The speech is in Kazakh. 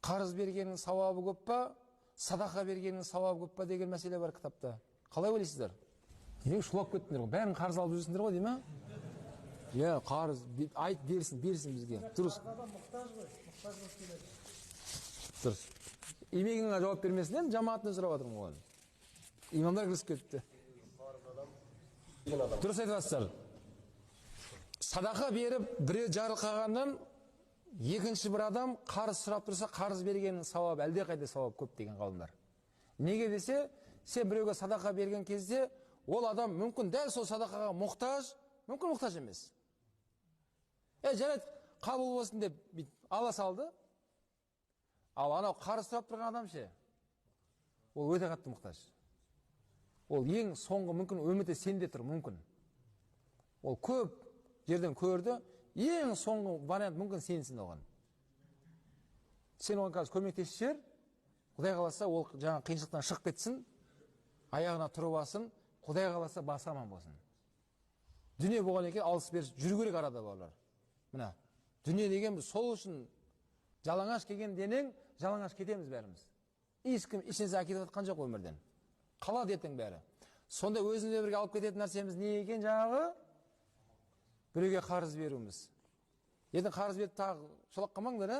Қарыз бергеннің сауабы көп па, садақа бергеннің сауабы көп па деген мәселе бар кітапта. Қалай ойлайсыздар? Шулап кеттіңдер ғой. Бәрін қарыз алып жүрсіңдер ғой, дейме? Қарыз айт берсін бізге. Дұрыс. Дұрыс. Имегіңе жауап бермесін, жамаатына сұрап жатырмын оған. Имамдар кірісіп кетті. Дұрыс айтасыздар. Садақа беріп, біреу жарылқағаннан екінші бір адам қарыз сұрап тұрса, қарыз бергеннің сауабы әлде қайда сауап көп деген ғалымдар. Неге десе, сен біреуге садақа берген кезде, ол адам мүмкін дәл сол садақаға мұқтаж, мүмкін мұқтаж емес. Жарайды, қабыл болсын деп ала салды. Ал анау қарыз сұрап тұрған адам ше, ол өте қатты мұқтаж. Ол ең соңғы мүмкін үміті сенде тұр, мүмкін. Ол көп жерден көрді, ең соңғы вариант мүмкін сенсін оған. Сен оған қазір көмектесіп жібер, Құдай қаласа ол жаңа қиыншылықтан шығып кетсін, аяғына тұрып алсын, Құдай қаласа басы аман болсын. Дүние болған екен алыс беріс жүру керек арада балалар. Мына дүние деген сол үшін жалаңаш келген денең, жалаңаш кетеміз бәріміз. Ешкім ішінесе әкетіп жатқан жоқ өмірден. Қалады ертең бәрі. Сонда өзімізбен бірге алып кететін нәрсеміз не екен жаңағы? Біреуге қарыз беруіміз. Ертең қарыз беріп тағы шолақ қалмаңдар,